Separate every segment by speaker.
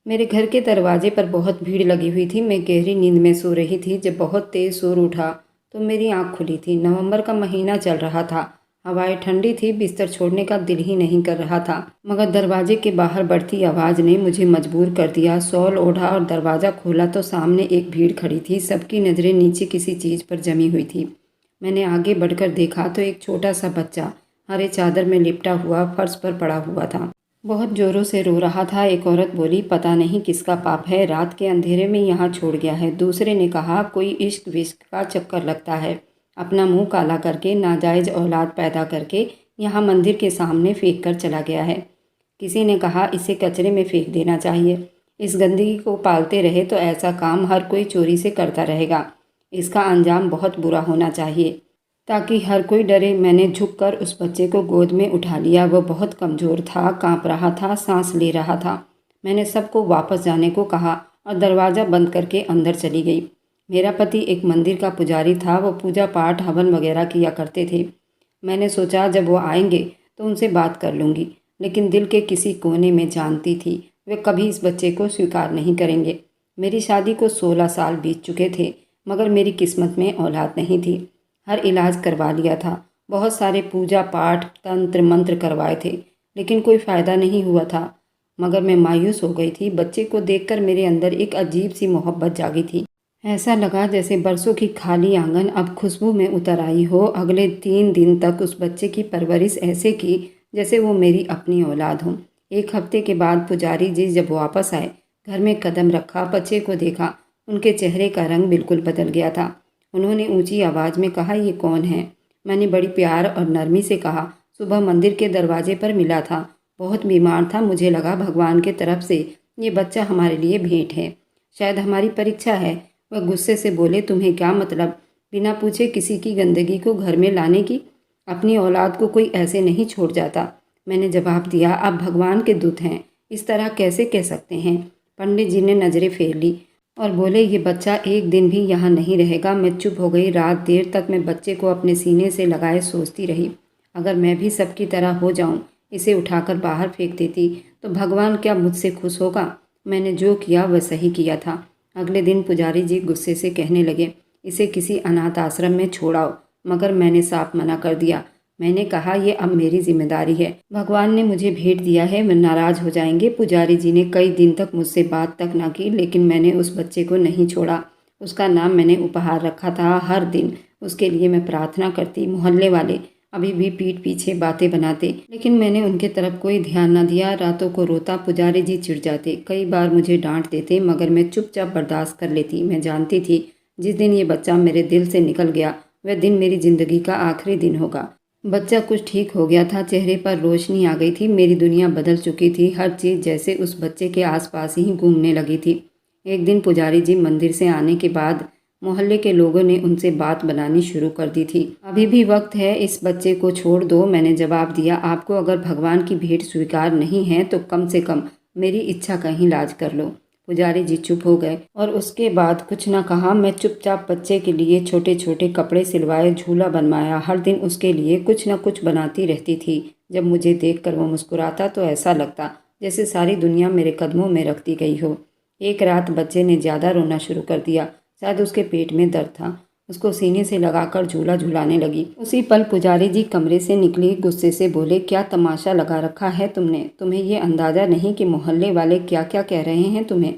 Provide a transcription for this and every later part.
Speaker 1: मेरे घर के दरवाजे पर बहुत भीड़ लगी हुई थी। मैं गहरी नींद में सो रही थी जब बहुत तेज़ शोर उठा तो मेरी आंख खुली थी। नवंबर का महीना चल रहा था। हवाएं ठंडी थी। बिस्तर छोड़ने का दिल ही नहीं कर रहा था, मगर दरवाजे के बाहर बढ़ती आवाज़ ने मुझे मजबूर कर दिया। शॉल ओढ़ा और दरवाज़ा खोला तो सामने एक भीड़ खड़ी थी। सबकी नज़रें नीचे किसी चीज़ पर जमी हुई थी। मैंने आगे बढ़कर देखा तो एक छोटा सा बच्चा हरे चादर में लिपटा हुआ फर्श पर पड़ा हुआ था। बहुत जोरों से रो रहा था। एक औरत बोली, पता नहीं किसका पाप है, रात के अंधेरे में यहाँ छोड़ गया है। दूसरे ने कहा, कोई इश्क विश्क का चक्कर लगता है, अपना मुंह काला करके नाजायज़ औलाद पैदा करके यहाँ मंदिर के सामने फेंक कर चला गया है। किसी ने कहा, इसे कचरे में फेंक देना चाहिए। इस गंदगी को पालते रहे तो ऐसा काम हर कोई चोरी से करता रहेगा। इसका अंजाम बहुत बुरा होना चाहिए ताकि हर कोई डरे। मैंने झुककर उस बच्चे को गोद में उठा लिया। वह बहुत कमज़ोर था, कांप रहा था, सांस ले रहा था। मैंने सबको वापस जाने को कहा और दरवाज़ा बंद करके अंदर चली गई। मेरा पति एक मंदिर का पुजारी था। वो पूजा पाठ हवन वगैरह किया करते थे। मैंने सोचा जब वो आएंगे तो उनसे बात कर लूँगी, लेकिन दिल के किसी कोने में जानती थी वे कभी इस बच्चे को स्वीकार नहीं करेंगे। मेरी शादी को 16 साल बीत चुके थे, मगर मेरी किस्मत में औलाद नहीं थी। हर इलाज करवा लिया था, बहुत सारे पूजा पाठ तंत्र मंत्र करवाए थे, लेकिन कोई फ़ायदा नहीं हुआ था। मगर मैं मायूस हो गई थी। बच्चे को देखकर मेरे अंदर एक अजीब सी मोहब्बत जागी थी। ऐसा लगा जैसे बरसों की खाली आंगन अब खुशबू में उतर आई हो। अगले 3 दिन तक उस बच्चे की परवरिश ऐसे की जैसे वो मेरी अपनी औलाद हो। एक हफ्ते के बाद पुजारी जी जब वापस आए, घर में कदम रखा, बच्चे को देखा, उनके चेहरे का रंग बिल्कुल बदल गया था। उन्होंने ऊंची आवाज़ में कहा, ये कौन है? मैंने बड़ी प्यार और नरमी से कहा, सुबह मंदिर के दरवाजे पर मिला था, बहुत बीमार था। मुझे लगा भगवान के तरफ से ये बच्चा हमारे लिए भेंट है, शायद हमारी परीक्षा है। वह गुस्से से बोले, तुम्हें क्या मतलब, बिना पूछे किसी की गंदगी को घर में लाने की? अपनी औलाद को कोई ऐसे नहीं छोड़ जाता। मैंने जवाब दिया, आप भगवान के दूत हैं, इस तरह कैसे कह सकते हैं? पंडित जी ने नज़रें फेर ली और बोले, ये बच्चा एक दिन भी यहाँ नहीं रहेगा। मैं चुप हो गई। रात देर तक मैं बच्चे को अपने सीने से लगाए सोचती रही, अगर मैं भी सबकी तरह हो जाऊं, इसे उठाकर बाहर फेंक देती तो भगवान क्या मुझसे खुश होगा? मैंने जो किया वह सही किया था। अगले दिन पुजारी जी गुस्से से कहने लगे, इसे किसी अनाथ आश्रम में छोड़ाओ, मगर मैंने साफ मना कर दिया। मैंने कहा, ये अब मेरी जिम्मेदारी है, भगवान ने मुझे भेंट दिया है, वे नाराज हो जाएंगे। पुजारी जी ने कई दिन तक मुझसे बात तक ना की, लेकिन मैंने उस बच्चे को नहीं छोड़ा। उसका नाम मैंने उपहार रखा था। हर दिन उसके लिए मैं प्रार्थना करती। मोहल्ले वाले अभी भी पीठ पीछे बातें बनाते, लेकिन मैंने उनके तरफ कोई ध्यान न दिया। रातों को रोता, पुजारी जी चिढ़ जाते, कई बार मुझे डांट देते, मगर मैं चुपचाप बर्दाश्त कर लेती। मैं जानती थी जिस दिन ये बच्चा मेरे दिल से निकल गया वह दिन मेरी ज़िंदगी का आखिरी दिन होगा। बच्चा कुछ ठीक हो गया था, चेहरे पर रोशनी आ गई थी। मेरी दुनिया बदल चुकी थी। हर चीज़ जैसे उस बच्चे के आसपास ही घूमने लगी थी। एक दिन पुजारी जी मंदिर से आने के बाद मोहल्ले के लोगों ने उनसे बात बनानी शुरू कर दी थी। अभी भी वक्त है, इस बच्चे को छोड़ दो। मैंने जवाब दिया, आपको अगर भगवान की भेंट स्वीकार नहीं है तो कम से कम मेरी इच्छा का ही इलाज कर लो। पुजारी जी चुप हो गए और उसके बाद कुछ न कहा। मैं चुपचाप बच्चे के लिए छोटे छोटे कपड़े सिलवाए, झूला बनवाया। हर दिन उसके लिए कुछ न कुछ बनाती रहती थी। जब मुझे देखकर वो मुस्कुराता तो ऐसा लगता जैसे सारी दुनिया मेरे कदमों में रख दी गई हो। एक रात बच्चे ने ज़्यादा रोना शुरू कर दिया। शायद उसके पेट में दर्द था। उसको सीने से लगाकर झूला झुलाने लगी। उसी पल पुजारी जी कमरे से निकली, गुस्से से बोले, क्या तमाशा लगा रखा है तुमने? तुम्हें ये अंदाज़ा नहीं कि मोहल्ले वाले क्या क्या कह रहे हैं तुम्हें?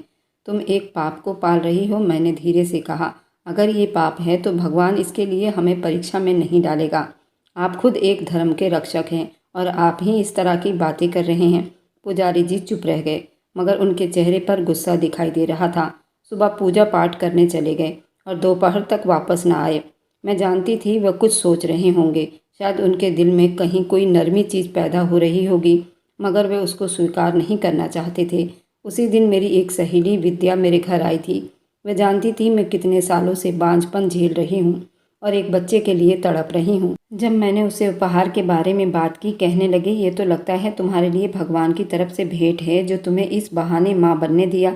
Speaker 1: तुम एक पाप को पाल रही हो। मैंने धीरे से कहा, अगर ये पाप है तो भगवान इसके लिए हमें परीक्षा में नहीं डालेगा। आप खुद एक धर्म के रक्षक हैं और आप ही इस तरह की बातें कर रहे हैं। पुजारी जी चुप रह गए, मगर उनके चेहरे पर गुस्सा दिखाई दे रहा था। सुबह पूजा पाठ करने चले गए और दोपहर तक वापस न आए। मैं जानती थी वह कुछ सोच रहे होंगे, शायद उनके दिल में कहीं कोई नरमी चीज़ पैदा हो रही होगी, मगर वे उसको स्वीकार नहीं करना चाहते थे। उसी दिन मेरी एक सहेली विद्या मेरे घर आई थी। वह जानती थी मैं कितने सालों से बांझपन झेल रही हूँ और एक बच्चे के लिए तड़प रही हूँ। जब मैंने उसे उपहार के बारे में बात की, कहने लगी, ये तो लगता है तुम्हारे लिए भगवान की तरफ से भेंट है जो तुम्हें इस बहाने माँ बनने दिया।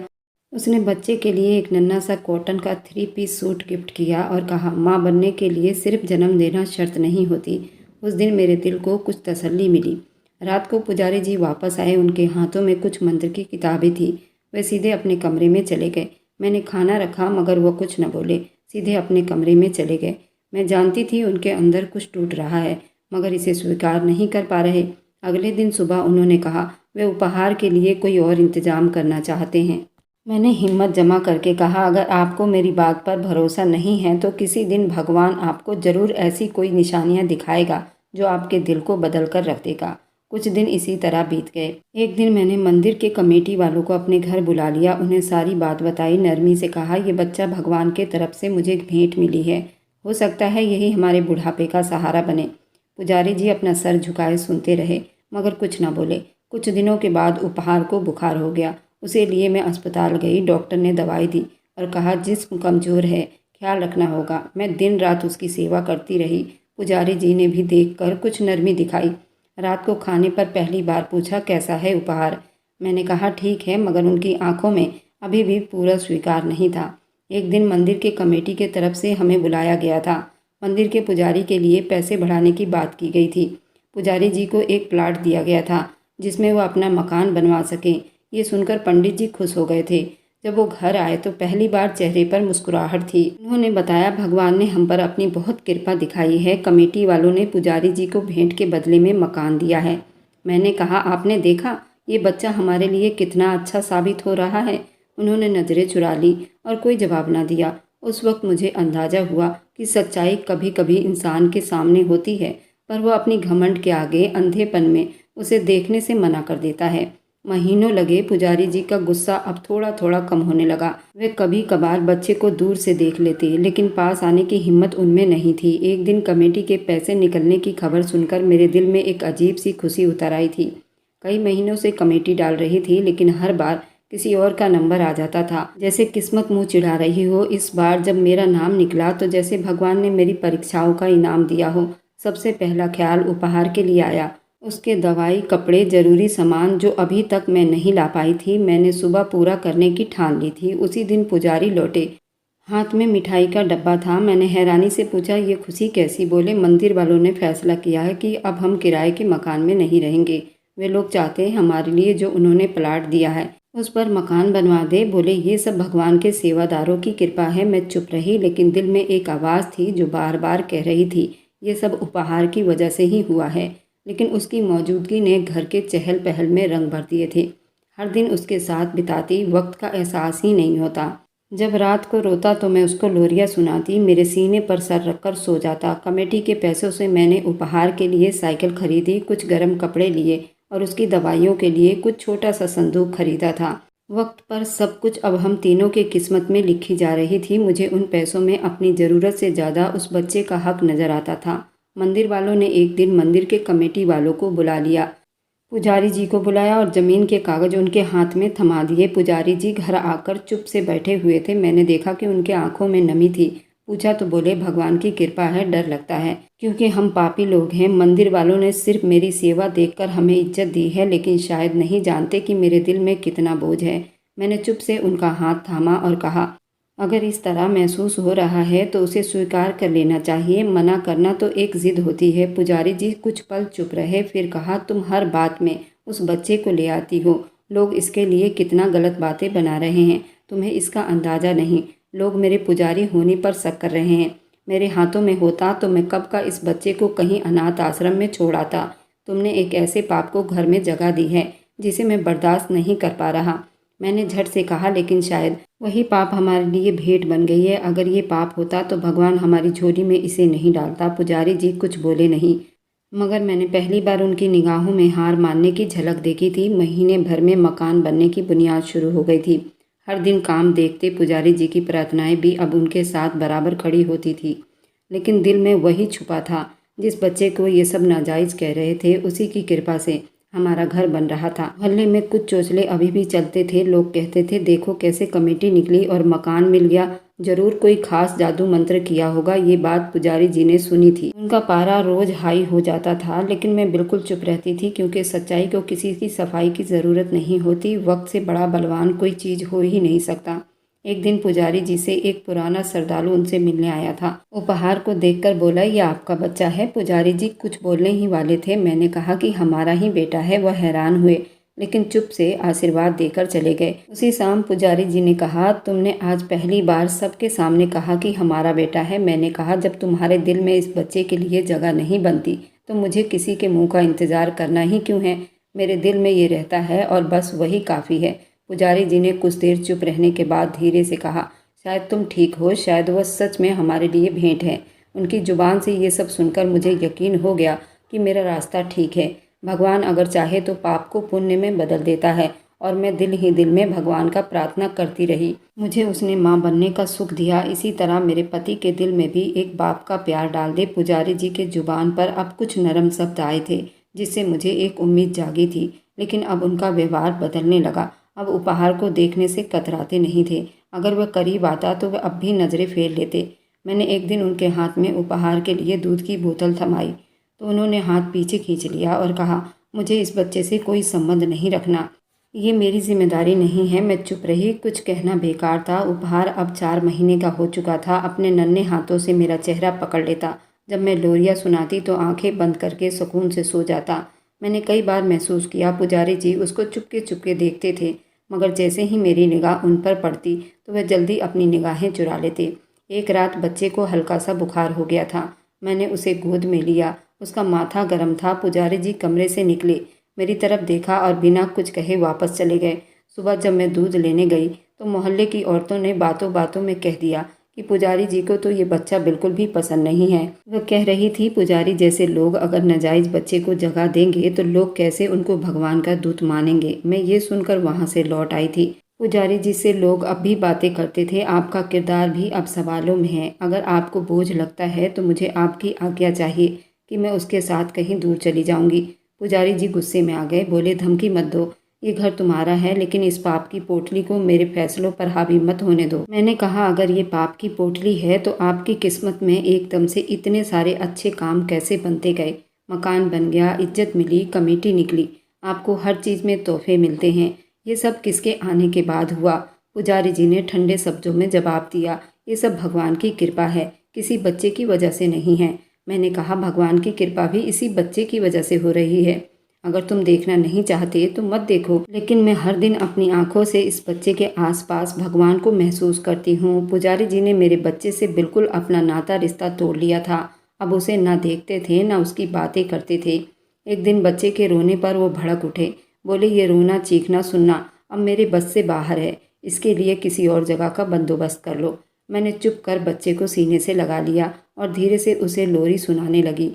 Speaker 1: उसने बच्चे के लिए एक नन्हा सा कॉटन का 3 पीस सूट गिफ्ट किया और कहा, माँ बनने के लिए सिर्फ जन्म देना शर्त नहीं होती। उस दिन मेरे दिल को कुछ तसल्ली मिली। रात को पुजारी जी वापस आए। उनके हाथों में कुछ मंत्र की किताबें थी। वे सीधे अपने कमरे में चले गए। मैंने खाना रखा मगर वह कुछ न बोले, सीधे अपने कमरे में चले गए। मैं जानती थी उनके अंदर कुछ टूट रहा है, मगर इसे स्वीकार नहीं कर पा रहे। अगले दिन सुबह उन्होंने कहा वे उपहार के लिए कोई और इंतजाम करना चाहते हैं। मैंने हिम्मत जमा करके कहा, अगर आपको मेरी बात पर भरोसा नहीं है तो किसी दिन भगवान आपको ज़रूर ऐसी कोई निशानियां दिखाएगा जो आपके दिल को बदल कर रख देगा। कुछ दिन इसी तरह बीत गए। एक दिन मैंने मंदिर के कमेटी वालों को अपने घर बुला लिया, उन्हें सारी बात बताई। नरमी से कहा, ये बच्चा भगवान के तरफ से मुझे भेंट मिली है, हो सकता है यही हमारे बुढ़ापे का सहारा बने। पुजारी जी अपना सर झुकाए सुनते रहे मगर कुछ न बोले। कुछ दिनों के बाद उपहार को बुखार हो गया। उसे लिए मैं अस्पताल गई। डॉक्टर ने दवाई दी और कहा जिस्म कमज़ोर है, ख्याल रखना होगा। मैं दिन रात उसकी सेवा करती रही। पुजारी जी ने भी देखकर कुछ नरमी दिखाई। रात को खाने पर पहली बार पूछा, कैसा है उपहार? मैंने कहा ठीक है, मगर उनकी आंखों में अभी भी पूरा स्वीकार नहीं था। एक दिन मंदिर के कमेटी के तरफ से हमें बुलाया गया था। मंदिर के पुजारी के लिए पैसे बढ़ाने की बात की गई थी। पुजारी जी को एक प्लाट दिया गया था जिसमें वो अपना मकान बनवा सकें। ये सुनकर पंडित जी खुश हो गए थे। जब वो घर आए तो पहली बार चेहरे पर मुस्कुराहट थी। उन्होंने बताया, भगवान ने हम पर अपनी बहुत कृपा दिखाई है। कमेटी वालों ने पुजारी जी को भेंट के बदले में मकान दिया है। मैंने कहा, आपने देखा ये बच्चा हमारे लिए कितना अच्छा साबित हो रहा है। उन्होंने नज़रें चुरा ली और कोई जवाब ना दिया। उस वक्त मुझे अंदाज़ा हुआ कि सच्चाई कभी कभी इंसान के सामने होती है, पर वह अपनी घमंड के आगे अंधेपन में उसे देखने से मना कर देता है। महीनों लगे, पुजारी जी का गुस्सा अब थोड़ा थोड़ा कम होने लगा। वे कभी कभार बच्चे को दूर से देख लेते, लेकिन पास आने की हिम्मत उनमें नहीं थी। एक दिन कमेटी के पैसे निकलने की खबर सुनकर मेरे दिल में एक अजीब सी खुशी उतर आई थी। कई महीनों से कमेटी डाल रही थी, लेकिन हर बार किसी और का नंबर आ जाता था, जैसे किस्मत मुँह चिढ़ा रही हो। इस बार जब मेरा नाम निकला तो जैसे भगवान ने मेरी परीक्षाओं का इनाम दिया हो। सबसे पहला ख्याल उपहार के लिए आया। उसके दवाई, कपड़े, ज़रूरी सामान जो अभी तक मैं नहीं ला पाई थी, मैंने सुबह पूरा करने की ठान ली थी। उसी दिन पुजारी लौटे, हाथ में मिठाई का डब्बा था। मैंने हैरानी से पूछा, ये खुशी कैसी? बोले, मंदिर वालों ने फैसला किया है कि अब हम किराए के मकान में नहीं रहेंगे। वे लोग चाहते हैं हमारे लिए जो उन्होंने प्लाट दिया है उस पर मकान बनवा दे। बोले, ये सब भगवान के सेवादारों की कृपा है। मैं चुप रही, लेकिन दिल में एक आवाज़ थी जो बार बार कह रही थी, ये सब उपहार की वजह से ही हुआ है। लेकिन उसकी मौजूदगी ने घर के चहल पहल में रंग भर दिए थे। हर दिन उसके साथ बिताती, वक्त का एहसास ही नहीं होता। जब रात को रोता तो मैं उसको लोरियां सुनाती, मेरे सीने पर सर रखकर सो जाता। कमेटी के पैसों से मैंने उपहार के लिए साइकिल खरीदी, कुछ गर्म कपड़े लिए और उसकी दवाइयों के लिए कुछ छोटा सा संदूक खरीदा था। वक्त पर सब कुछ अब हम तीनों के किस्मत में लिखी जा रही थी। मुझे उन पैसों में अपनी ज़रूरत से ज़्यादा उस बच्चे का हक नज़र आता था। मंदिर वालों ने एक दिन मंदिर के कमेटी वालों को बुला लिया। पुजारी जी को बुलाया और ज़मीन के कागज़ उनके हाथ में थमा दिए। पुजारी जी घर आकर चुप से बैठे हुए थे। मैंने देखा कि उनके आंखों में नमी थी। पूछा तो बोले, भगवान की कृपा है, डर लगता है क्योंकि हम पापी लोग हैं। मंदिर वालों ने सिर्फ मेरी सेवा देखकर हमें इज्जत दी है, लेकिन शायद नहीं जानते कि मेरे दिल में कितना बोझ है। मैंने चुप से उनका हाथ थामा और कहा, अगर इस तरह महसूस हो रहा है तो उसे स्वीकार कर लेना चाहिए, मना करना तो एक ज़िद होती है। पुजारी जी कुछ पल चुप रहे, फिर कहा, तुम हर बात में उस बच्चे को ले आती हो। लोग इसके लिए कितना गलत बातें बना रहे हैं, तुम्हें इसका अंदाज़ा नहीं। लोग मेरे पुजारी होने पर शक कर रहे हैं। मेरे हाथों में होता तो मैं कब का इस बच्चे को कहीं अनाथ आश्रम में छोड़ आता। तुमने एक ऐसे पाप को घर में जगह दी है जिसे मैं बर्दाश्त नहीं कर पा रहा। मैंने झट से कहा, लेकिन शायद वही पाप हमारे लिए भेंट बन गई है। अगर ये पाप होता तो भगवान हमारी झोली में इसे नहीं डालता। पुजारी जी कुछ बोले नहीं, मगर मैंने पहली बार उनकी निगाहों में हार मानने की झलक देखी थी। महीने भर में मकान बनने की बुनियाद शुरू हो गई थी। हर दिन काम देखते पुजारी जी की प्रार्थनाएं भी अब उनके साथ बराबर खड़ी होती थी। लेकिन दिल में वही छुपा था, जिस बच्चे को ये सब नाजायज़ कह रहे थे, उसी की कृपा से हमारा घर बन रहा था। मोहल्ले में कुछ चोचले अभी भी चलते थे। लोग कहते थे, देखो कैसे कमेटी निकली और मकान मिल गया, जरूर कोई खास जादू मंत्र किया होगा। ये बात पुजारी जी ने सुनी थी। उनका पारा रोज हाई हो जाता था, लेकिन मैं बिल्कुल चुप रहती थी, क्योंकि सच्चाई को किसी की सफाई की ज़रूरत नहीं होती। वक्त से बड़ा बलवान कोई चीज़ हो ही नहीं सकता। एक दिन पुजारी जी से एक पुराना श्रद्धालु उनसे मिलने आया था। उपहार को देखकर बोला, ये आपका बच्चा है? पुजारी जी कुछ बोलने ही वाले थे। मैंने कहा कि हमारा ही बेटा है। वह हैरान हुए, लेकिन चुप से आशीर्वाद देकर चले गए। उसी शाम पुजारी जी ने कहा, तुमने आज पहली बार सबके सामने कहा कि हमारा बेटा है। मैंने कहा, जब तुम्हारे दिल में इस बच्चे के लिए जगह नहीं बनती तो मुझे किसी के मुंह का इंतज़ार करना ही क्यों है। मेरे दिल में ये रहता है और बस वही काफ़ी है। पुजारी जी ने कुछ देर चुप रहने के बाद धीरे से कहा, शायद तुम ठीक हो, शायद वह सच में हमारे लिए भेंट है। उनकी जुबान से ये सब सुनकर मुझे यकीन हो गया कि मेरा रास्ता ठीक है। भगवान अगर चाहे तो पाप को पुण्य में बदल देता है। और मैं दिल ही दिल में भगवान का प्रार्थना करती रही। मुझे उसने माँ बनने का सुख दिया, इसी तरह मेरे पति के दिल में भी एक बाप का प्यार डाल दे। पुजारी जी के जुबान पर अब कुछ नरम शब्द आए थे जिससे मुझे एक उम्मीद जागी थी, लेकिन अब उनका व्यवहार बदलने लगा। अब उपहार को देखने से कतराते नहीं थे। अगर वह करीब आता तो वह अब भी नज़रें फेर लेते। मैंने एक दिन उनके हाथ में उपहार के लिए दूध की बोतल थमाई तो उन्होंने हाथ पीछे खींच लिया और कहा, मुझे इस बच्चे से कोई संबंध नहीं रखना, ये मेरी जिम्मेदारी नहीं है। मैं चुप रही। कुछ कहना बेकार था। उपहार अब 4 महीने का हो चुका था। अपने नन्हे हाथों से मेरा चेहरा पकड़ लेता। जब मैं लोरियां सुनाती तो आंखें बंद करके सुकून से सो जाता। मैंने कई बार महसूस किया पुजारी जी उसको चुपके चुपके देखते थे, मगर जैसे ही मेरी निगाह उन पर पड़ती तो वह जल्दी अपनी निगाहें चुरा लेते। एक रात बच्चे को हल्का सा बुखार हो गया था। मैंने उसे गोद में लिया। उसका माथा गर्म था। पुजारी जी कमरे से निकले, मेरी तरफ देखा और बिना कुछ कहे वापस चले गए। सुबह जब मैं दूध लेने गई तो मोहल्ले की औरतों ने बातों बातों में कह दिया कि पुजारी जी को तो ये बच्चा बिल्कुल भी पसंद नहीं है। वह कह रही थी, पुजारी जैसे लोग अगर नाजायज़ बच्चे को जगह देंगे तो लोग कैसे उनको भगवान का दूत मानेंगे। मैं ये सुनकर वहाँ से लौट आई थी। पुजारी जी से लोग अब भी बातें करते थे। आपका किरदार भी अब सवालों में है। अगर आपको बोझ लगता है तो मुझे आपकी आज्ञा चाहिए कि मैं उसके साथ कहीं दूर चली जाऊंगी। पुजारी जी गुस्से में आ गए, बोले, धमकी मत दो। ये घर तुम्हारा है, लेकिन इस पाप की पोटली को मेरे फैसलों पर हावी मत होने दो। मैंने कहा, अगर ये पाप की पोटली है तो आपकी किस्मत में एकदम से इतने सारे अच्छे काम कैसे बनते गए। मकान बन गया, इज्जत मिली, कमेटी निकली, आपको हर चीज़ में तोहफे मिलते हैं। ये सब किसके आने के बाद हुआ? पुजारी जी ने ठंडे शब्दों में जवाब दिया, ये सब भगवान की कृपा है, किसी बच्चे की वजह से नहीं है। मैंने कहा, भगवान की कृपा भी इसी बच्चे की वजह से हो रही है। अगर तुम देखना नहीं चाहते तो मत देखो, लेकिन मैं हर दिन अपनी आंखों से इस बच्चे के आसपास भगवान को महसूस करती हूँ। पुजारी जी ने मेरे बच्चे से बिल्कुल अपना नाता रिश्ता तोड़ लिया था। अब उसे ना देखते थे ना उसकी बातें करते थे। एक दिन बच्चे के रोने पर वो भड़क उठे, बोले, ये रोना चीखना सुनना अब मेरे बस से बाहर है, इसके लिए किसी और जगह का बंदोबस्त कर लो। मैंने चुप कर बच्चे को सीने से लगा लिया और धीरे से उसे लोरी सुनाने लगी।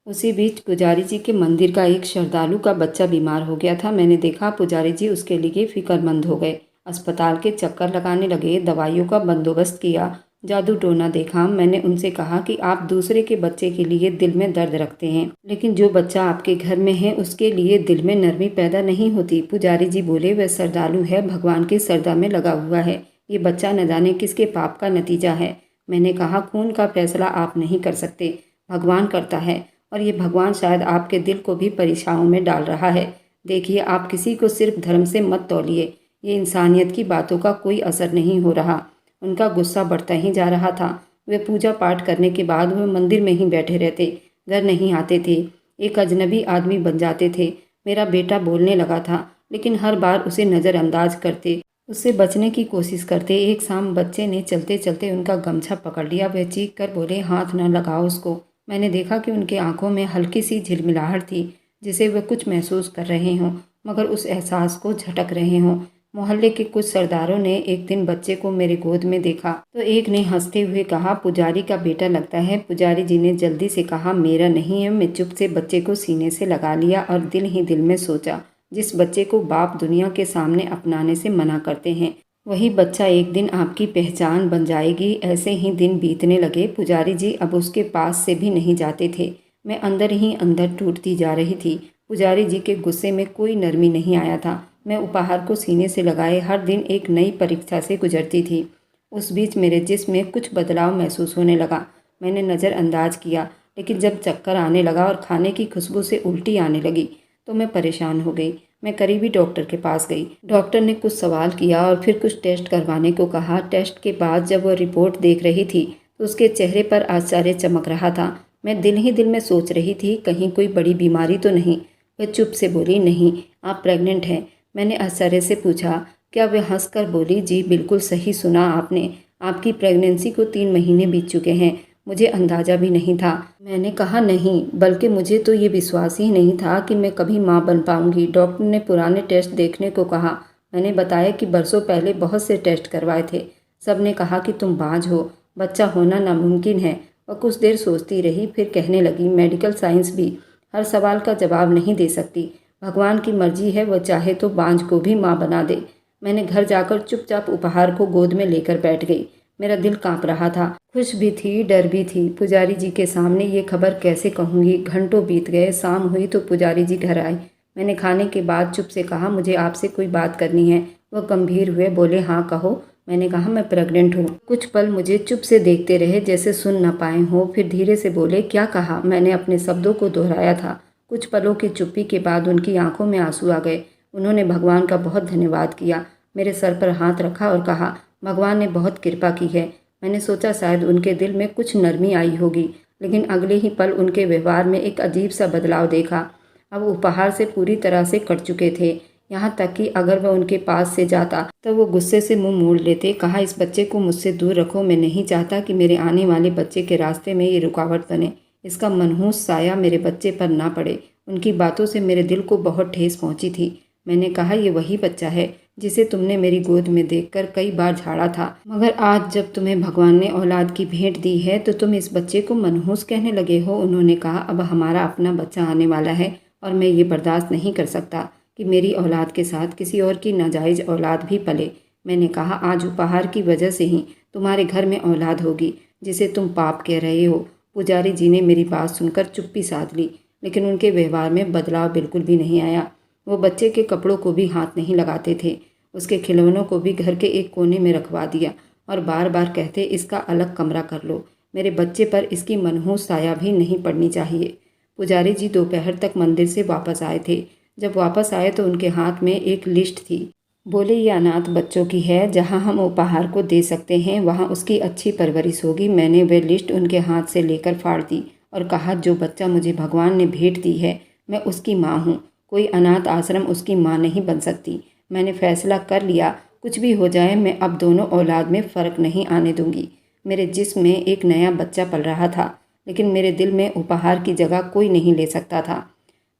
Speaker 1: उसी बीच पुजारी जी के मंदिर का एक श्रद्धालु का बच्चा बीमार हो गया था। मैंने देखा पुजारी जी उसके लिए फिक्रमंद हो गए। अस्पताल के चक्कर लगाने लगे, दवाइयों का बंदोबस्त किया, जादू टोना देखा। मैंने उनसे कहा कि आप दूसरे के बच्चे के लिए दिल में दर्द रखते हैं, लेकिन जो बच्चा आपके घर में है उसके लिए दिल में नरमी पैदा नहीं होती। पुजारी जी बोले, वह श्रद्धालु है, भगवान की श्रद्धा में लगा हुआ है, ये बच्चा न जाने किसके पाप का नतीजा है। मैंने कहा, खून का फैसला आप नहीं कर सकते, भगवान करता है, और ये भगवान शायद आपके दिल को भी परीक्षाओं में डाल रहा है। देखिए, आप किसी को सिर्फ धर्म से मत तौलिए, ये इंसानियत की बातों का कोई असर नहीं हो रहा। उनका गुस्सा बढ़ता ही जा रहा था। वे पूजा पाठ करने के बाद वह मंदिर में ही बैठे रहते, घर नहीं आते थे, एक अजनबी आदमी बन जाते थे। मेरा बेटा बोलने लगा था, लेकिन हर बार उसे नज़रअंदाज करते, उससे बचने की कोशिश करते। एक शाम बच्चे ने चलते चलते उनका गमछा पकड़ लिया। वह चीख कर बोले, हाथ न लगाओ उसको। मैंने देखा कि उनके आंखों में हल्की सी झिलमिलाहट थी, जिसे वे कुछ महसूस कर रहे हों, मगर उस एहसास को झटक रहे हों। मोहल्ले के कुछ सरदारों ने एक दिन बच्चे को मेरे गोद में देखा तो एक ने हंसते हुए कहा, पुजारी का बेटा लगता है। पुजारी जी ने जल्दी से कहा, मेरा नहीं है। मैं चुप से बच्चे को सीने से लगा लिया और दिल ही दिल में सोचा, जिस बच्चे को बाप दुनिया के सामने अपनाने से मना करते हैं, वही बच्चा एक दिन आपकी पहचान बन जाएगी। ऐसे ही दिन बीतने लगे। पुजारी जी अब उसके पास से भी नहीं जाते थे। मैं अंदर ही अंदर टूटती जा रही थी। पुजारी जी के गुस्से में कोई नरमी नहीं आया था। मैं उपहार को सीने से लगाए हर दिन एक नई परीक्षा से गुजरती थी। उस बीच मेरे जिस्म में कुछ बदलाव महसूस होने लगा। मैंने नज़रअंदाज किया, लेकिन जब चक्कर आने लगा और खाने की खुशबू से उल्टी आने लगी तो मैं परेशान हो गई। मैं करीबी डॉक्टर के पास गई। डॉक्टर ने कुछ सवाल किया और फिर कुछ टेस्ट करवाने को कहा। टेस्ट के बाद जब वह रिपोर्ट देख रही थी तो उसके चेहरे पर आश्चर्य चमक रहा था। मैं दिल ही दिल में सोच रही थी, कहीं कोई बड़ी बीमारी तो नहीं। वह चुप से बोली, नहीं, आप प्रेग्नेंट हैं। मैंने आश्चर्य से पूछा। क्या वह हंसकर बोली, जी बिल्कुल सही सुना आपने, आपकी प्रेगनेंसी को 3 महीने बीत चुके हैं। मुझे अंदाज़ा भी नहीं था। मैंने कहा, नहीं, बल्कि मुझे तो ये विश्वास ही नहीं था कि मैं कभी माँ बन पाऊंगी। डॉक्टर ने पुराने टेस्ट देखने को कहा। मैंने बताया कि बरसों पहले बहुत से टेस्ट करवाए थे। सब ने कहा कि तुम बांझ हो, बच्चा होना नामुमकिन है। वह कुछ देर सोचती रही, फिर कहने लगी, मेडिकल साइंस भी हर सवाल का जवाब नहीं दे सकती। भगवान की मर्जी है, वह चाहे तो बांझ को भी माँ बना दे। मैंने घर जाकर चुपचाप उपहार को गोद में लेकर बैठ गई। मेरा दिल कांप रहा था, खुश भी थी, डर भी थी। पुजारी जी के सामने ये खबर कैसे कहूँगी। घंटों बीत गए। शाम हुई तो पुजारी जी घर आए। मैंने खाने के बाद चुप से कहा, मुझे आपसे कोई बात करनी है। वह गंभीर हुए, बोले, हाँ कहो। मैंने कहा, मैं प्रेग्नेंट हूँ। कुछ पल मुझे चुप से देखते रहे, जैसे सुन न पाए हों। फिर धीरे से बोले, क्या कहा। मैंने अपने शब्दों को दोहराया था। कुछ पलों की चुप्पी के बाद उनकी आंखों में आंसू आ गए। उन्होंने भगवान का बहुत धन्यवाद किया, मेरे सर पर हाथ रखा और कहा, भगवान ने बहुत कृपा की है। मैंने सोचा शायद उनके दिल में कुछ नरमी आई होगी, लेकिन अगले ही पल उनके व्यवहार में एक अजीब सा बदलाव देखा। अब उपहार से पूरी तरह से कट चुके थे, यहाँ तक कि अगर वह उनके पास से जाता तो वो गुस्से से मुंह मोड़ लेते। कहा, इस बच्चे को मुझसे दूर रखो, मैं नहीं चाहता कि मेरे आने वाले बच्चे के रास्ते में ये रुकावट बने। इसका मनहूस साया मेरे बच्चे पर ना पड़े। उनकी बातों से मेरे दिल को बहुत ठेस पहुंची थी। मैंने कहा, ये वही बच्चा है जिसे तुमने मेरी गोद में देखकर कई बार झाड़ा था, मगर आज जब तुम्हें भगवान ने औलाद की भेंट दी है तो तुम इस बच्चे को मनहूस कहने लगे हो। उन्होंने कहा, अब हमारा अपना बच्चा आने वाला है और मैं ये बर्दाश्त नहीं कर सकता कि मेरी औलाद के साथ किसी और की नाजायज़ औलाद भी पले। मैंने कहा, आज उपहार की वजह से ही तुम्हारे घर में औलाद होगी जिसे तुम पाप कह रहे हो। पुजारी जी ने मेरी बात सुनकर चुप्पी साध ली, लेकिन उनके व्यवहार में बदलाव बिल्कुल भी नहीं आया। वो बच्चे के कपड़ों को भी हाथ नहीं लगाते थे। उसके खिलौनों को भी घर के एक कोने में रखवा दिया और बार बार कहते, इसका अलग कमरा कर लो। मेरे बच्चे पर इसकी मनहूस साया भी नहीं पड़नी चाहिए। पुजारी जी दोपहर तक मंदिर से वापस आए थे। जब वापस आए तो उनके हाथ में एक लिस्ट थी। बोले, ये अनाथ बच्चों की है, जहाँ हम उपहार को दे सकते हैं वहाँ उसकी अच्छी परवरिश होगी। मैंने वह लिस्ट उनके हाथ से लेकर फाड़ दी और कहा, जो बच्चा मुझे भगवान ने भेंट दी है मैं उसकी माँ हूँ। कोई अनाथ आश्रम उसकी माँ नहीं बन सकती। मैंने फैसला कर लिया, कुछ भी हो जाए मैं अब दोनों औलाद में फ़र्क नहीं आने दूंगी। मेरे जिस्म में एक नया बच्चा पल रहा था, लेकिन मेरे दिल में उपहार की जगह कोई नहीं ले सकता था।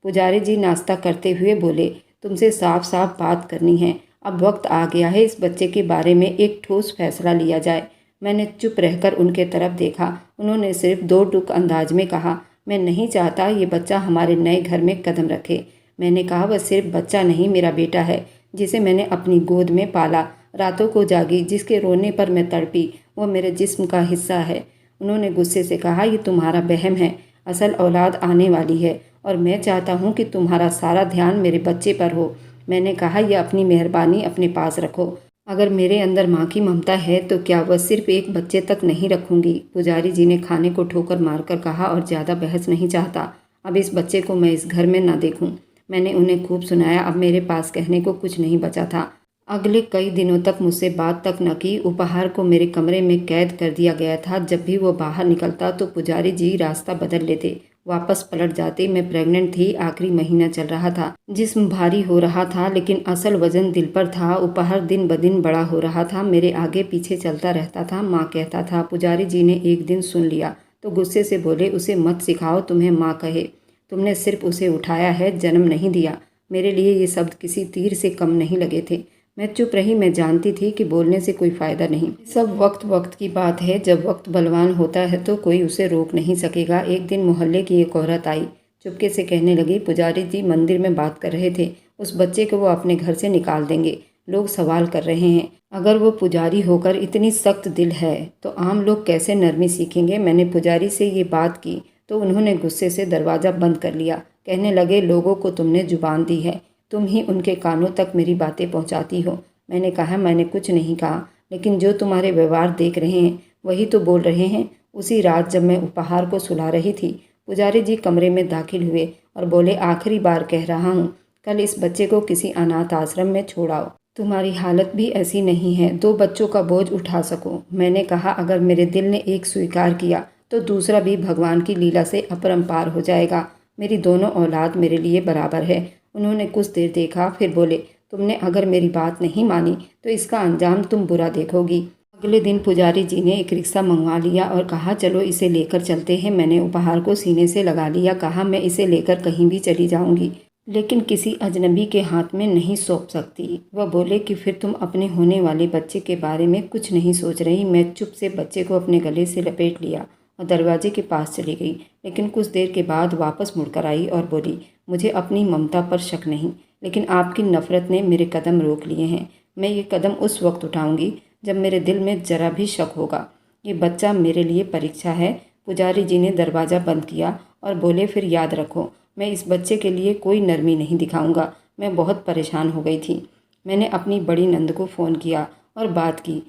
Speaker 1: पुजारी जी नाश्ता करते हुए बोले, तुमसे साफ साफ बात करनी है। अब वक्त आ गया है इस बच्चे के बारे में एक ठोस फैसला लिया जाए। मैंने चुप रहकर उनके तरफ देखा। उन्होंने सिर्फ दो टूक अंदाज में कहा, मैं नहीं चाहता ये बच्चा हमारे नए घर में कदम रखे। मैंने कहा, वह सिर्फ बच्चा नहीं, मेरा बेटा है, जिसे मैंने अपनी गोद में पाला, रातों को जागी, जिसके रोने पर मैं तड़पी। वो मेरे जिस्म का हिस्सा है। उन्होंने गुस्से से कहा, ये तुम्हारा वहम है, असल औलाद आने वाली है और मैं चाहता हूँ कि तुम्हारा सारा ध्यान मेरे बच्चे पर हो। मैंने कहा, यह अपनी मेहरबानी अपने पास रखो। अगर मेरे अंदर माँ की ममता है तो क्या वह सिर्फ एक बच्चे तक नहीं रखूँगी। पुजारी जी ने खाने को ठोकर मारकर कहा, और ज़्यादा बहस नहीं चाहता। अब इस बच्चे को मैं इस घर में ना देखूँ। मैंने उन्हें खूब सुनाया। अब मेरे पास कहने को कुछ नहीं बचा था। अगले कई दिनों तक मुझसे बात तक न की। उपहार को मेरे कमरे में कैद कर दिया गया था। जब भी वो बाहर निकलता तो पुजारी जी रास्ता बदल लेते, वापस पलट जाते। मैं प्रेग्नेंट थी, आखिरी महीना चल रहा था, जिस्म भारी हो रहा था, लेकिन असल वजन दिल पर था। उपहार दिन ब दिन बड़ा हो रहा था, मेरे आगे पीछे चलता रहता था। माँ कहता था। पुजारी जी ने एक दिन सुन लिया तो गुस्से से बोले, उसे मत सिखाओ तुम्हें माँ कहे, तुमने सिर्फ उसे उठाया है, जन्म नहीं दिया। मेरे लिए ये शब्द किसी तीर से कम नहीं लगे थे। मैं चुप रही। मैं जानती थी कि बोलने से कोई फ़ायदा नहीं। सब वक्त वक्त की बात है। जब वक्त बलवान होता है तो कोई उसे रोक नहीं सकेगा। एक दिन मोहल्ले की एक औरत आई, चुपके से कहने लगी, पुजारी जी मंदिर में बात कर रहे थे, उस बच्चे को वो अपने घर से निकाल देंगे। लोग सवाल कर रहे हैं, अगर वो पुजारी होकर इतनी सख्त दिल है तो आम लोग कैसे नरमी सीखेंगे। मैंने पुजारी से ये बात की तो उन्होंने गुस्से से दरवाज़ा बंद कर लिया। कहने लगे, लोगों को तुमने जुबान दी है, तुम ही उनके कानों तक मेरी बातें पहुंचाती हो। मैंने कहा, मैंने कुछ नहीं कहा, लेकिन जो तुम्हारे व्यवहार देख रहे हैं वही तो बोल रहे हैं। उसी रात जब मैं उपहार को सुला रही थी, पुजारी जी कमरे में दाखिल हुए और बोले, आखिरी बार कह रहा हूँ, कल इस बच्चे को किसी अनाथ आश्रम में छोड़ाओ। तुम्हारी हालत भी ऐसी नहीं है 2 बच्चों का बोझ उठा सको। मैंने कहा, अगर मेरे दिल ने एक स्वीकार किया तो दूसरा भी भगवान की लीला से अपरंपार हो जाएगा। मेरी दोनों औलाद मेरे लिए बराबर है। उन्होंने कुछ देर देखा, फिर बोले, तुमने अगर मेरी बात नहीं मानी तो इसका अंजाम तुम बुरा देखोगी। अगले दिन पुजारी जी ने एक रिक्शा मंगवा लिया और कहा, चलो इसे लेकर चलते हैं। मैंने उपहार को सीने से लगा लिया, कहा मैं इसे लेकर कहीं भी चली जाऊंगी, लेकिन किसी अजनबी के हाथ में नहीं सौंप सकती। वह बोले कि फिर तुम अपने होने वाले बच्चे के बारे में कुछ नहीं सोच रही। मैं चुप से बच्चे को अपने गले से लपेट लिया और दरवाजे के पास चली गई, लेकिन कुछ देर के बाद वापस मुड़कर आई और बोली, मुझे अपनी ममता पर शक नहीं, लेकिन आपकी नफ़रत ने मेरे कदम रोक लिए हैं। मैं ये कदम उस वक्त उठाऊंगी जब मेरे दिल में ज़रा भी शक होगा। ये बच्चा मेरे लिए परीक्षा है। पुजारी जी ने दरवाज़ा बंद किया और बोले, फिर याद रखो, मैं इस बच्चे के लिए कोई नरमी नहीं दिखाऊंगा। मैं बहुत परेशान हो गई थी। मैंने अपनी बड़ी नंद को फ़ोन किया और बात की,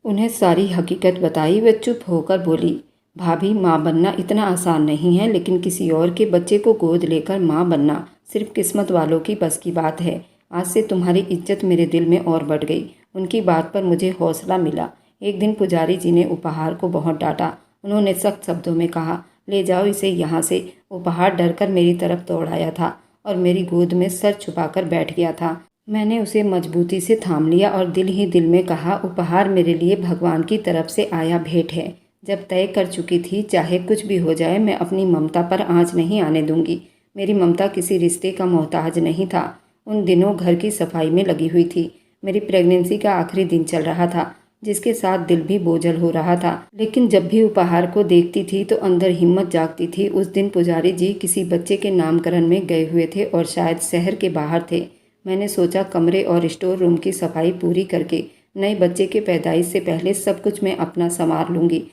Speaker 1: उन्हें सारी हकीकत बताई। वे चुप होकर बोली, भाभी, माँ बनना इतना आसान नहीं है, लेकिन किसी और के बच्चे को गोद लेकर माँ बनना सिर्फ किस्मत वालों की बस की बात है। आज से तुम्हारी इज्जत मेरे दिल में और बढ़ गई। उनकी बात पर मुझे हौसला मिला। एक दिन पुजारी जी ने उपहार को बहुत डांटा। उन्होंने सख्त शब्दों में कहा, ले जाओ इसे यहाँ से। उपहार डरकर मेरी तरफ दौड़ आया था और मेरी गोद में सर छुपाकर बैठ गया था। मैंने उसे मजबूती से थाम लिया और दिल ही दिल में कहा, उपहार मेरे लिए भगवान की तरफ से आया भेंट है। जब तय कर चुकी थी, चाहे कुछ भी हो जाए, मैं अपनी ममता पर आँच नहीं आने दूंगी। मेरी ममता किसी रिश्ते का मोहताज नहीं था। उन दिनों घर की सफाई में लगी हुई थी। मेरी प्रेगनेंसी का आखिरी दिन चल रहा था, जिसके साथ दिल भी बोझल हो रहा था। लेकिन जब भी उपहार को देखती थी तो अंदर हिम्मत जागती थी। उस दिन पुजारी जी किसी बच्चे के नामकरण में गए हुए थे और शायद शहर के बाहर थे। मैंने सोचा, कमरे और स्टोर रूम की सफाई पूरी करके नए बच्चे के पैदाइश से पहले सब कुछ मैं अपना संवार लूँगी।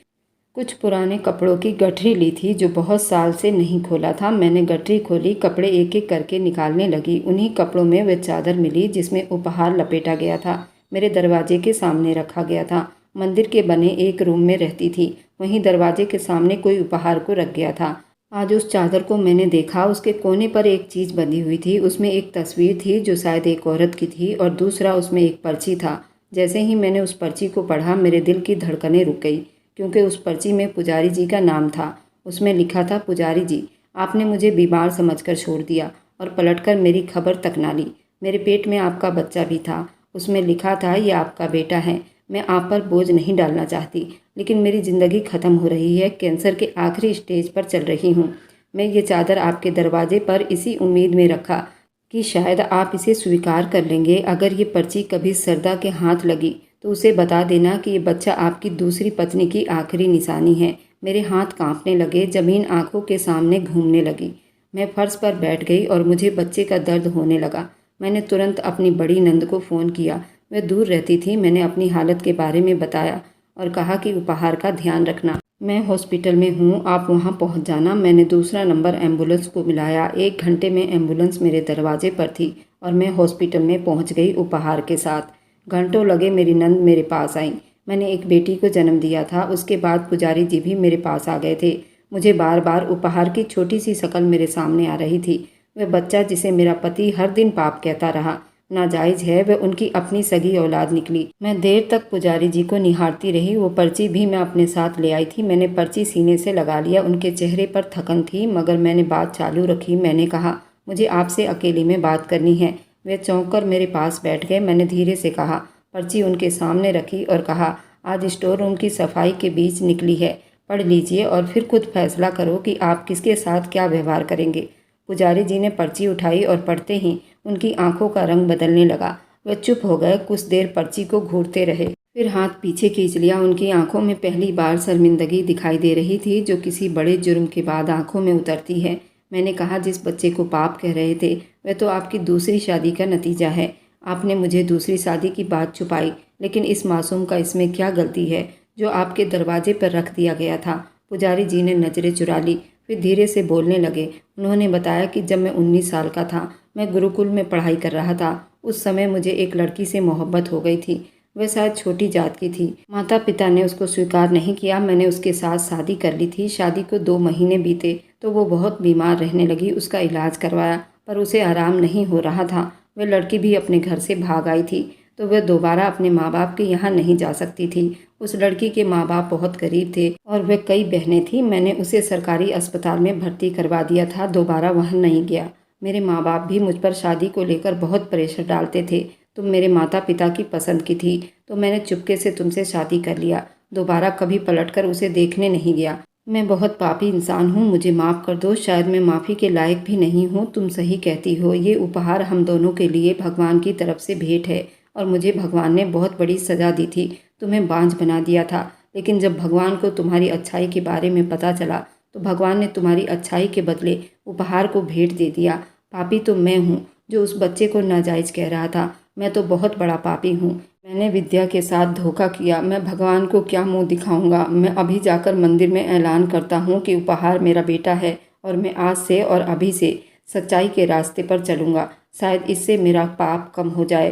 Speaker 1: कुछ पुराने कपड़ों की गठरी ली थी जो बहुत साल से नहीं खोला था। मैंने गठरी खोली, कपड़े एक एक करके निकालने लगी। उन्हीं कपड़ों में वह चादर मिली जिसमें उपहार लपेटा गया था। मेरे दरवाजे के सामने रखा गया था। मंदिर के बने एक रूम में रहती थी, वहीं दरवाजे के सामने कोई उपहार को रख गया था। आज उस चादर को मैंने देखा। उसके कोने पर एक चीज़ बंधी हुई थी। उसमें एक तस्वीर थी जो शायद एक औरत की थी और दूसरा उसमें एक पर्ची था। जैसे ही मैंने उस पर्ची को पढ़ा, मेरे दिल की धड़कनें रुक गई, क्योंकि उस पर्ची में पुजारी जी का नाम था। उसमें लिखा था, पुजारी जी, आपने मुझे बीमार समझकर छोड़ दिया और पलटकर मेरी खबर तक ना ली। मेरे पेट में आपका बच्चा भी था। उसमें लिखा था, ये आपका बेटा है। मैं आप पर बोझ नहीं डालना चाहती, लेकिन मेरी ज़िंदगी ख़त्म हो रही है। कैंसर के आखिरी स्टेज पर चल रही हूँ। मैं ये चादर आपके दरवाजे पर इसी उम्मीद में रखा कि शायद आप इसे स्वीकार कर लेंगे। अगर ये पर्ची कभी सरदा के हाथ लगी तो उसे बता देना कि ये बच्चा आपकी दूसरी पत्नी की आखिरी निशानी है। मेरे हाथ कांपने लगे, ज़मीन आंखों के सामने घूमने लगी। मैं फर्श पर बैठ गई और मुझे बच्चे का दर्द होने लगा। मैंने तुरंत अपनी बड़ी नंद को फ़ोन किया। वह दूर रहती थी। मैंने अपनी हालत के बारे में बताया और कहा कि उपहार का ध्यान रखना। मैं हॉस्पिटल में हूँ, आप वहाँ पहुँच जाना। मैंने दूसरा नंबर एम्बुलेंस को मिलाया। 1 घंटे में एम्बुलेंस मेरे दरवाजे पर थी और मैं हॉस्पिटल में पहुँच गई उपहार के साथ। घंटों लगे, मेरी नंद मेरे पास आई। मैंने एक बेटी को जन्म दिया था। उसके बाद पुजारी जी भी मेरे पास आ गए थे। मुझे बार बार उपहार की छोटी सी शक्ल मेरे सामने आ रही थी। वह बच्चा जिसे मेरा पति हर दिन पाप कहता रहा, नाजायज़ है, वह उनकी अपनी सगी औलाद निकली। मैं देर तक पुजारी जी को निहारती रही। वो पर्ची भी मैं अपने साथ ले आई थी। मैंने पर्ची सीने से लगा लिया। उनके चेहरे पर थकन थी, मगर मैंने बात चालू रखी। मैंने कहा, मुझे आपसे अकेले में बात करनी है। वे चौंक कर मेरे पास बैठ गए। मैंने धीरे से कहा, पर्ची उनके सामने रखी और कहा, आज स्टोर रूम की सफाई के बीच निकली है, पढ़ लीजिए और फिर खुद फैसला करो कि आप किसके साथ क्या व्यवहार करेंगे। पुजारी जी ने पर्ची उठाई और पढ़ते ही उनकी आंखों का रंग बदलने लगा। वह चुप हो गए। कुछ देर पर्ची को घूरते रहे, फिर हाथ पीछे खींच लिया। उनकी आंखों में पहली बार शर्मिंदगी दिखाई दे रही थी, जो किसी बड़े जुर्म के बाद आंखों में उतरती है। मैंने कहा, जिस बच्चे को पाप कह रहे थे, वह तो आपकी दूसरी शादी का नतीजा है। आपने मुझे दूसरी शादी की बात छुपाई, लेकिन इस मासूम का इसमें क्या गलती है जो आपके दरवाजे पर रख दिया गया था। पुजारी जी ने नज़रें चुरा ली, फिर धीरे से बोलने लगे। उन्होंने बताया कि जब मैं 19 साल का था, मैं गुरुकुल में पढ़ाई कर रहा था। उस समय मुझे एक लड़की से मोहब्बत हो गई थी। वह शायद छोटी जात की थी। माता पिता ने उसको स्वीकार नहीं किया। मैंने उसके साथ शादी कर ली थी। शादी को 2 महीने बीते तो वो बहुत बीमार रहने लगी। उसका इलाज करवाया, पर उसे आराम नहीं हो रहा था। वह लड़की भी अपने घर से भाग आई थी। तो वह दोबारा अपने माँ बाप के यहाँ नहीं जा सकती थी। उस लड़की के माँ बाप बहुत गरीब थे और वह कई बहनें थीं। मैंने उसे सरकारी अस्पताल में भर्ती करवा दिया था, दोबारा वहाँ नहीं गया। मेरे माँ बाप भी मुझ पर शादी को लेकर बहुत प्रेशर डालते थे। तुम मेरे माता पिता की पसंद की थी तो मैंने चुपके से तुमसे शादी कर लिया, दोबारा कभी पलटकर उसे देखने नहीं गया। मैं बहुत पापी इंसान हूँ, मुझे माफ़ कर दो, शायद मैं माफ़ी के लायक भी नहीं हूँ। तुम सही कहती हो, ये उपहार हम दोनों के लिए भगवान की तरफ से भेंट है और मुझे भगवान ने बहुत बड़ी सज़ा दी थी, तुम्हें बांझ बना दिया था। लेकिन जब भगवान को तुम्हारी अच्छाई के बारे में पता चला तो भगवान ने तुम्हारी अच्छाई के बदले उपहार को भेंट दे दिया। पापी तो मैं हूँ जो उस बच्चे को नाजायज़ कह रहा था। मैं तो बहुत बड़ा पापी हूँ। मैंने विद्या के साथ धोखा किया। मैं भगवान को क्या मुंह दिखाऊंगा। मैं अभी जाकर मंदिर में ऐलान करता हूँ कि उपहार मेरा बेटा है और मैं आज से और अभी से सच्चाई के रास्ते पर चलूँगा। शायद इससे मेरा पाप कम हो जाए।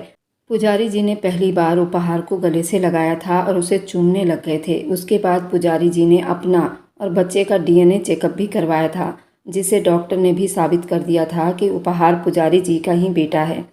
Speaker 1: पुजारी जी ने पहली बार उपहार को गले से लगाया था और उसे चूमने लग गए थे। उसके बाद पुजारी जी ने अपना और बच्चे का DNA चेकअप भी करवाया था, जिसे डॉक्टर ने भी साबित कर दिया था कि उपहार पुजारी जी का ही बेटा है।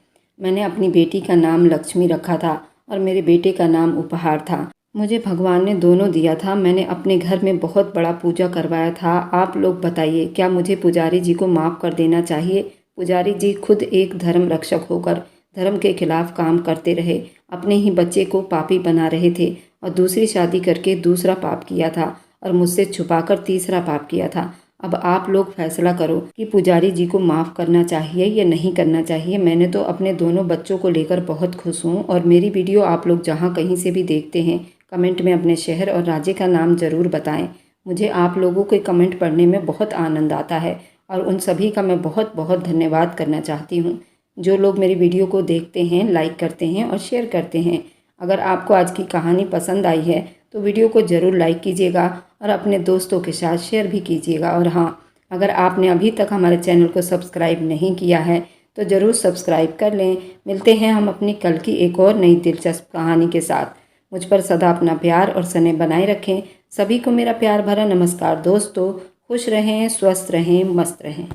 Speaker 1: मैंने अपनी बेटी का नाम लक्ष्मी रखा था और मेरे बेटे का नाम उपहार था। मुझे भगवान ने दोनों दिया था। मैंने अपने घर में बहुत बड़ा पूजा करवाया था। आप लोग बताइए, क्या मुझे पुजारी जी को माफ़ कर देना चाहिए? पुजारी जी खुद एक धर्म रक्षक होकर धर्म के खिलाफ काम करते रहे, अपने ही बच्चे को पापी बना रहे थे और दूसरी शादी करके दूसरा पाप किया था और मुझसे छुपाकर तीसरा पाप किया था। अब आप लोग फैसला करो कि पुजारी जी को माफ़ करना चाहिए या नहीं करना चाहिए। मैंने तो अपने दोनों बच्चों को लेकर बहुत खुश हूँ और मेरी वीडियो आप लोग जहाँ कहीं से भी देखते हैं, कमेंट में अपने शहर और राज्य का नाम ज़रूर बताएं। मुझे आप लोगों के कमेंट पढ़ने में बहुत आनंद आता है और उन सभी का मैं बहुत बहुत धन्यवाद करना चाहती हूँ। जो लोग मेरी वीडियो को देखते हैं, लाइक करते हैं और शेयर करते हैं। अगर आपको आज की कहानी पसंद आई है तो वीडियो को ज़रूर लाइक कीजिएगा और अपने दोस्तों के साथ शेयर भी कीजिएगा। और हाँ, अगर आपने अभी तक हमारे चैनल को सब्सक्राइब नहीं किया है तो ज़रूर सब्सक्राइब कर लें। मिलते हैं हम अपनी कल की एक और नई दिलचस्प कहानी के साथ। मुझ पर सदा अपना प्यार और स्नेह बनाए रखें। सभी को मेरा प्यार भरा नमस्कार दोस्तों। खुश रहें, स्वस्थ रहें, मस्त रहें।